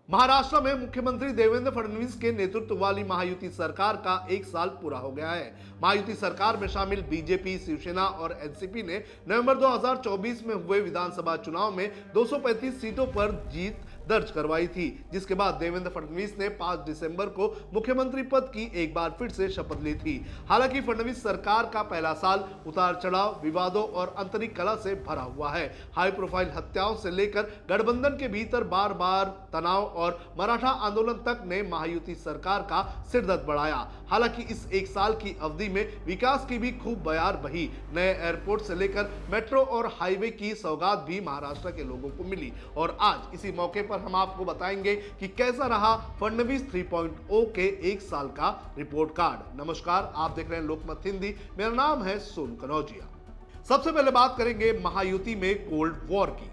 महाराष्ट्र में मुख्यमंत्री देवेंद्र फडणवीस के नेतृत्व वाली महायुति सरकार का एक साल पूरा हो गया है। महायुति सरकार में शामिल बीजेपी, शिवसेना और एनसीपी ने नवंबर 2024 में हुए विधानसभा चुनाव में 235 सीटों पर जीत दर्ज करवाई थी, जिसके बाद देवेंद्र फडणवीस ने 5 दिसंबर को मुख्यमंत्री पद की एक बार फिर से शपथ ली थी। हालांकि फडणवीस सरकार का पहला साल उतार चढ़ाव, विवादों और आंतरिक कलह से भरा हुआ है। हाई प्रोफाइल हत्याओं से लेकर गठबंधन के भीतर बार बार तनाव और मराठा आंदोलन तक ने महायुति सरकार का सिरदर्द बढ़ाया। हालांकि इस एक साल की अवधि में विकास की भी खूब बयार बही। नए एयरपोर्ट से लेकर मेट्रो और हाईवे की सौगात भी महाराष्ट्र के लोगों को मिली। और आज इसी मौके पर हम आपको बताएंगे कि कैसा रहा फडणवीस 3.0 के एक साल का रिपोर्ट कार्ड। नमस्कार, आप देख रहे हैं लोकमत हिंदी। मेरा नाम है सोनू कनौजिया। सबसे पहले बात करेंगे महायुति में कोल्ड वॉर की।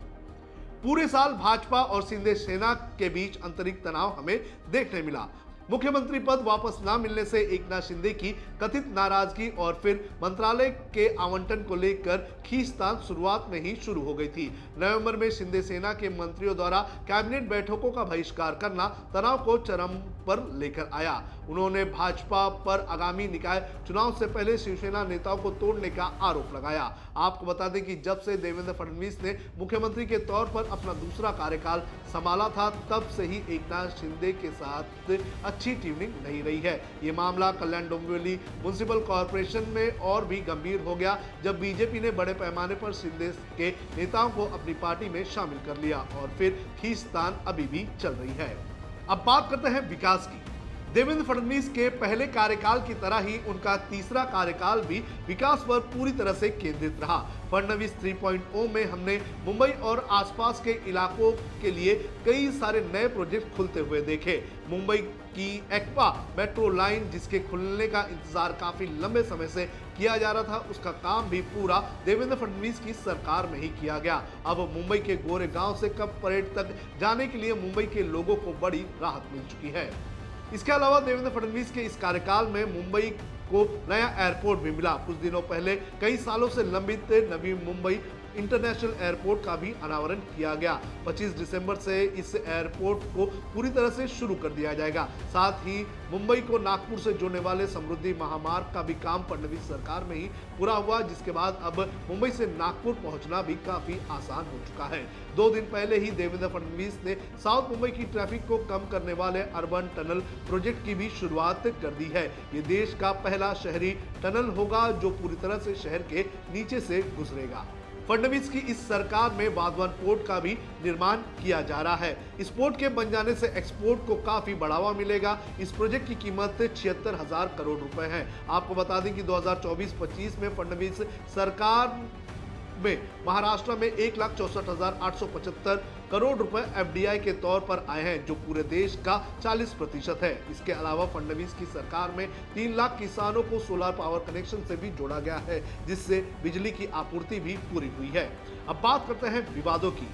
पूरे साल भाजपा और शिंदे सेना के बीच आंतरिक तनाव हमें देखने मिला। मुख्यमंत्री पद वापस न मिलने से एकनाथ शिंदे की कथित नाराजगी और फिर मंत्रालय के आवंटन को लेकर खींचतान शुरुआत में ही शुरू हो गई थी। नवंबर में शिंदे सेना के मंत्रियों द्वारा कैबिनेट बैठकों का बहिष्कार करना तनाव को चरम पर लेकर आया। उन्होंने भाजपा पर आगामी निकाय चुनाव से पहले शिवसेना नेताओं को तोड़ने का आरोप लगाया। आपको बता दें कि जब से देवेंद्र फडणवीस ने मुख्यमंत्री के तौर पर अपना दूसरा कार्यकाल संभाला था, तब से ही एकनाथ शिंदे के साथ अच्छी ट्यूनिंग नहीं रही है। ये मामला कल्याण डोंबिवली म्युनिसिपल कॉर्पोरेशन में और भी गंभीर हो गया, जब बीजेपी ने बड़े पैमाने पर शिंदे के नेताओं को अपनी पार्टी में शामिल कर लिया और फिर खींचतान अभी भी चल रही है। अब बात करते हैं विकास की। देवेंद्र फडणवीस के पहले कार्यकाल की तरह ही उनका तीसरा कार्यकाल भी विकास पर पूरी तरह से केंद्रित रहा। फडणवीस 3.0 में हमने मुंबई और आसपास के इलाकों के लिए कई सारे नए प्रोजेक्ट खुलते हुए देखे। मुंबई की एक्वा मेट्रो लाइन, जिसके खुलने का इंतजार काफी लंबे समय से किया जा रहा था, उसका काम भी पूरा देवेंद्र फडणवीस की सरकार में ही किया गया। अब मुंबई के गोरेगांव से कब परेड तक जाने के लिए मुंबई के लोगों को बड़ी राहत मिल चुकी है। इसके अलावा देवेंद्र फडणवीस के इस कार्यकाल में मुंबई को नया एयरपोर्ट भी मिला। कुछ दिनों पहले कई सालों से लंबित नवी मुंबई इंटरनेशनल एयरपोर्ट का भी अनावरण किया गया। 25 दिसंबर से इस एयरपोर्ट को पूरी तरह से शुरू कर दिया जाएगा। साथ ही मुंबई को नागपुर से जोड़ने वाले समृद्धि महामार्ग का भी काम फडणवीस सरकार में ही पूरा हुआ, जिसके बाद अब मुंबई से नागपुर पहुंचना भी काफी आसान हो चुका है। 2 दिन पहले ही देवेंद्र फडणवीस ने साउथ मुंबई की ट्रैफिक को कम करने वाले अर्बन टनल प्रोजेक्ट की भी शुरुआत कर दी है। ये देश का पहला शहरी टनल होगा जो पूरी तरह से शहर के नीचे से गुजरेगा। फडणवीस की इस सरकार में वाधवान पोर्ट का भी निर्माण किया जा रहा है। इस पोर्ट के बन जाने से एक्सपोर्ट को काफी बढ़ावा मिलेगा। इस प्रोजेक्ट की कीमत 76,000 करोड़ रुपए है। आपको बता दें कि 2024-25 में फडणवीस सरकार में महाराष्ट्र में 1,64,875 करोड़ रुपए एफडीआई के तौर पर आए हैं, जो पूरे देश का 40% है। इसके अलावा फडणवीस की सरकार में 3 लाख किसानों को सोलर पावर कनेक्शन से भी जोड़ा गया है, जिससे बिजली की आपूर्ति भी पूरी हुई है। अब बात करते हैं विवादों की।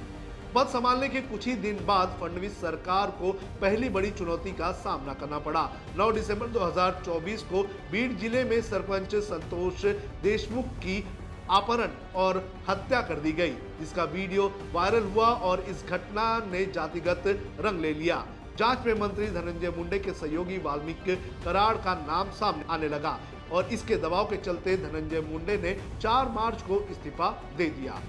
पद संभालने के कुछ ही दिन बाद फडणवीस सरकार को पहली बड़ी चुनौती का सामना करना पड़ा। 9 दिसंबर 2024 को बीड जिले में सरपंच संतोष देशमुख की अपहरण और हत्या कर दी गई, जिसका वीडियो वायरल हुआ और इस घटना ने जातिगत रंग ले लिया। जांच में मंत्री धनंजय मुंडे के सहयोगी वाल्मीकि कराड़ का नाम सामने आने लगा और इसके दबाव के चलते धनंजय मुंडे ने 4 मार्च को इस्तीफा दे दिया।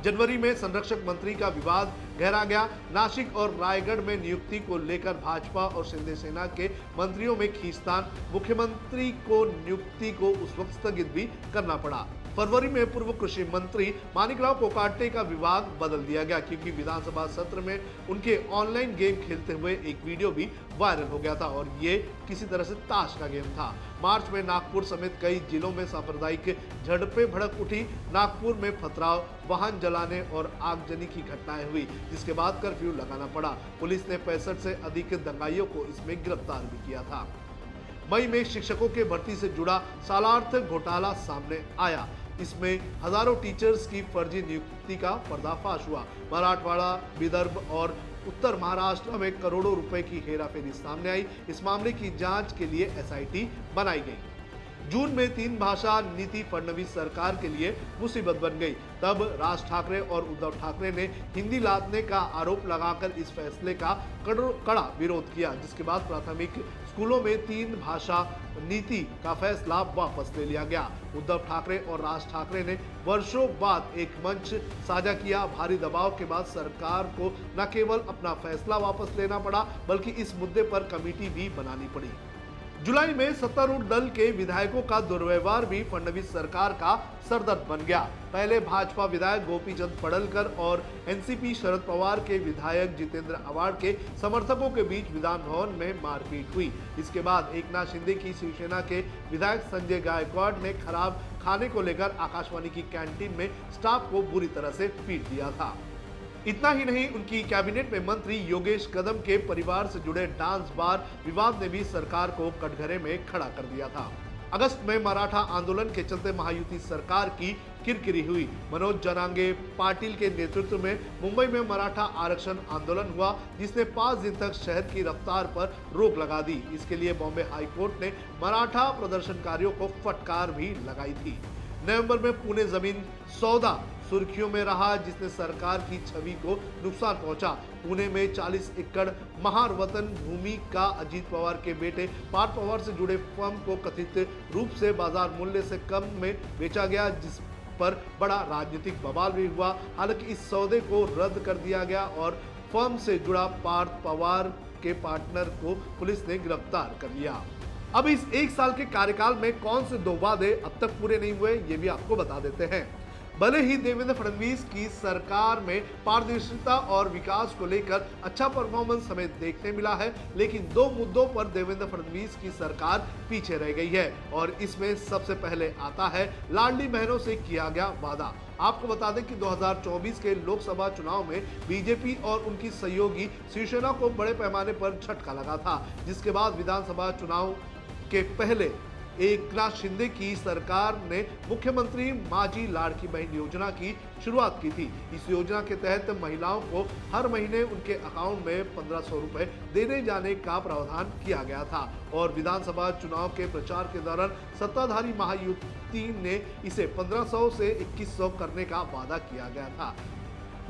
जनवरी में संरक्षक मंत्री का विवाद गहरा गया। नासिक और रायगढ़ में नियुक्ति को लेकर भाजपा और शिंदे सेना के मंत्रियों में खींचतान। मुख्यमंत्री को नियुक्ति को उस वक्त स्थगित भी करना पड़ा। फरवरी में पूर्व कृषि मंत्री मानिकराव कोकाटे का विभाग बदल दिया गया, क्योंकि विधानसभा सत्र में उनके ऑनलाइन गेम खेलते हुए एक वीडियो भी वायरल हो गया था और ये किसी तरह से ताश का गेम था। मार्च में नागपुर समेत कई जिलों में सांप्रदायिक झड़पें भड़क उठी। नागपुर में पथराव, वाहन जलाने और आगजनी की घटनाएं हुई, जिसके बाद कर्फ्यू लगाना पड़ा। पुलिस ने 65 से अधिक दंगाइयों को इसमें गिरफ्तार भी किया था। मई में शिक्षकों के भर्ती से जुड़ा सालार्थ घोटाला सामने आया। इसमें हजारों टीचर्स की फर्जी नियुक्ति का पर्दाफाश हुआ। मराठवाड़ा, विदर्भ और उत्तर महाराष्ट्र में करोड़ों रुपए की हेराफेरी सामने आई। इस मामले की जांच के लिए एसआईटी बनाई गई। जून में 3 भाषा नीति फडणवीस सरकार के लिए मुसीबत बन गई। तब राज ठाकरे और उद्धव ठाकरे ने हिंदी लादने का आरोप लगाकर इस फैसले का कड़ा विरोध किया, जिसके बाद प्राथमिक स्कूलों में 3 भाषा नीति का फैसला वापस ले लिया गया। उद्धव ठाकरे और राज ठाकरे ने वर्षों बाद एक मंच साझा किया। भारी दबाव के बाद सरकार को न केवल अपना फैसला वापस लेना पड़ा, बल्कि इस मुद्दे पर कमेटी भी बनानी पड़ी। जुलाई में सत्तारूढ़ दल के विधायकों का दुर्व्यवहार भी फडणवीस सरकार का सरदर्द बन गया। पहले भाजपा विधायक गोपीचंद पडलकर और एनसीपी शरद पवार के विधायक जितेंद्र आव्हाड के समर्थकों के बीच विधान भवन में मारपीट हुई। इसके बाद एकनाथ शिंदे की शिवसेना के विधायक संजय गायकवाड़ ने खराब खाने को लेकर आकाशवाणी की कैंटीन में स्टाफ को बुरी तरह से पीट दिया था। इतना ही नहीं, उनकी कैबिनेट में मंत्री योगेश कदम के परिवार से जुड़े डांस बार विवाद ने भी सरकार को कटघरे में खड़ा कर दिया था। अगस्त में मराठा आंदोलन के चलते महायुति सरकार की किरकिरी हुई। मनोज जरांगे पाटिल के नेतृत्व में मुंबई में मराठा आरक्षण आंदोलन हुआ, जिसने 5 दिन तक शहर की रफ्तार पर रोक लगा दी। इसके लिए बॉम्बे हाईकोर्ट ने मराठा प्रदर्शनकारियों को फटकार भी लगाई थी। नवंबर में पुणे जमीन सौदा सुर्खियों में रहा, जिसने सरकार की छवि को नुकसान पहुंचा। पुणे में 40 एकड़ महारवतन भूमि का अजीत पवार के बेटे पार्थ पवार से जुड़े फर्म को कथित रूप से बाजार मूल्य से कम में बेचा गया, जिस पर बड़ा राजनीतिक बवाल भी हुआ। हालांकि इस सौदे को रद्द कर दिया गया और फर्म से जुड़ा पार्थ पवार के पार्टनर को पुलिस ने गिरफ्तार कर लिया। अब इस 1 साल के कार्यकाल में कौन से 2 वादे अब तक पूरे नहीं हुए, ये भी आपको बता देते हैं। भले ही देवेंद्र फडणवीस की सरकार में पारदर्शिता और विकास को लेकर अच्छा परफॉर्मेंस हमें देखने मिला है, लेकिन 2 मुद्दों पर देवेंद्र फडणवीस की सरकार पीछे रह गई है और इसमें सबसे पहले आता है लाडली बहनों से किया गया वादा। आपको बता दें कि 2024 के लोकसभा चुनाव में बीजेपी और उनकी सहयोगी शिवसेना को बड़े पैमाने पर झटका लगा था, जिसके बाद विधानसभा चुनाव के पहले एकनाथ शिंदे की सरकार ने मुख्यमंत्री माझी लाड़की बहन योजना की शुरुआत की थी। इस योजना के तहत महिलाओं को हर महीने उनके अकाउंट में 1500 रुपए देने जाने का प्रावधान किया गया था और विधानसभा चुनाव के प्रचार के दौरान सत्ताधारी महायुति ने इसे 1500 से 2100 करने का वादा किया गया था।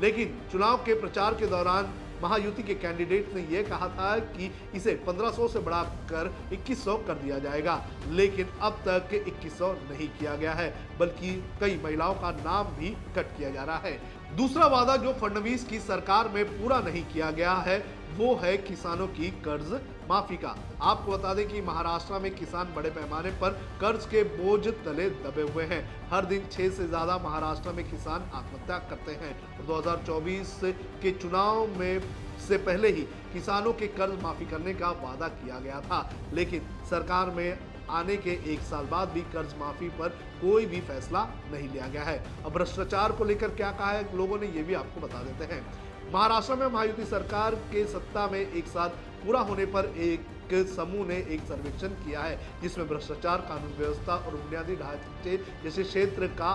लेकिन चुनाव के प्रचार के दौरान महायुति के कैंडिडेट ने यह कहा था कि इसे 1500 से बढ़ाकर 2100 कर दिया जाएगा, लेकिन अब तक 2100 नहीं किया गया है, बल्कि कई महिलाओं का नाम भी कट किया जा रहा है। दूसरा वादा जो फडणवीस की सरकार में पूरा नहीं किया गया है वो है किसानों की कर्ज माफी का। आपको बता दें कि महाराष्ट्र में किसान बड़े पैमाने पर कर्ज के बोझ तले दबे हुए हैं। हर दिन 6 से ज्यादा महाराष्ट्र में किसान आत्महत्या करते हैं। 2024 के चुनाव में से पहले ही किसानों के कर्ज माफी करने का वादा किया गया था, लेकिन सरकार में आने के 1 साल बाद भी कर्ज माफी पर कोई भी फैसला नहीं लिया गया है। अब भ्रष्टाचार को लेकर क्या कहा है लोगों ने, ये भी आपको बता देते हैं। महाराष्ट्र में महायुति सरकार के सत्ता में 1 साल पूरा होने पर एक समूह ने एक सर्वेक्षण किया है, जिसमें भ्रष्टाचार, कानून व्यवस्था और बुनियादी ढांचे जैसे क्षेत्र का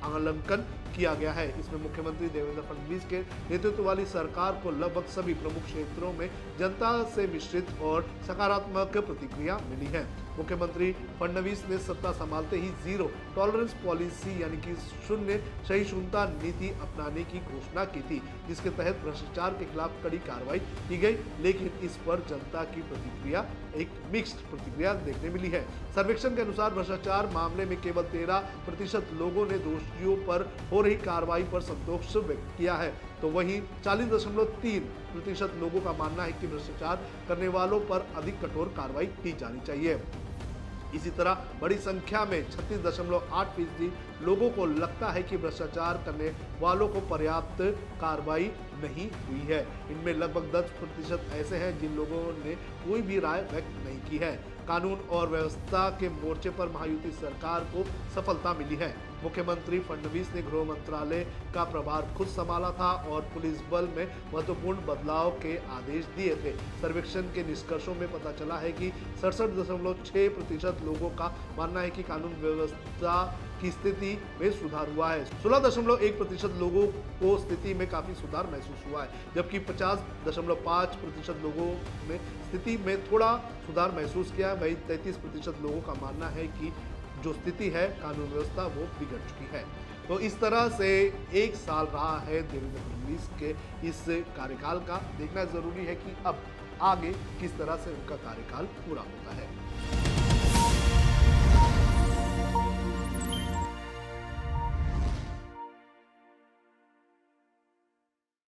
आकलन किया गया है। इसमें मुख्यमंत्री देवेंद्र फडणवीस के नेतृत्व वाली सरकार को लगभग सभी प्रमुख क्षेत्रों में जनता से मिश्रित और सकारात्मक प्रतिक्रिया मिली है। मुख्यमंत्री फडणवीस ने सत्ता संभालते ही 0 टॉलरेंस पॉलिसी यानी कि शून्य सहिष्णुता नीति अपनाने की घोषणा की थी, जिसके तहत भ्रष्टाचार के खिलाफ कड़ी कार्रवाई की गई, लेकिन इस पर जनता की प्रतिक्रिया एक मिक्स्ड प्रतिक्रिया देखने मिली है। सर्वेक्षण के अनुसार भ्रष्टाचार मामले में केवल 13% लोगों ने दोषियों पर हो रही कार्रवाई पर संतोष व्यक्त किया है, तो वहीं 40.3% लोगों का मानना है कि भ्रष्टाचार करने वालों पर अधिक कठोर कार्रवाई की जानी चाहिए। इसी तरह बड़ी संख्या में 36.8% लोगों को लगता है कि भ्रष्टाचार करने वालों को पर्याप्त कार्रवाई नहीं हुई है। इनमें लगभग 10% ऐसे हैं जिन लोगों ने कोई भी राय व्यक्त नहीं की है। कानून और व्यवस्था के मोर्चे पर महायुति सरकार को सफलता मिली है। मुख्यमंत्री फडणवीस ने गृह मंत्रालय का प्रभार खुद संभाला था और पुलिस बल में महत्वपूर्ण बदलाव के आदेश दिए थे। सर्वेक्षण के निष्कर्षों में पता चला है कि 67.6% लोगों का मानना है कि कानून व्यवस्था की स्थिति में सुधार हुआ है। 16.1% लोगों को स्थिति में काफी सुधार महसूस हुआ है, जबकि 50.5% लोगों ने स्थिति में थोड़ा सुधार महसूस किया है। वहीं 33% लोगों का मानना है कि जो स्थिति है कानून व्यवस्था वो बिगड़ चुकी है। तो इस तरह से 1 साल रहा है देवेंद्र फडणवीस के इस कार्यकाल का। देखना जरूरी है कि अब आगे किस तरह से उनका कार्यकाल पूरा होता है।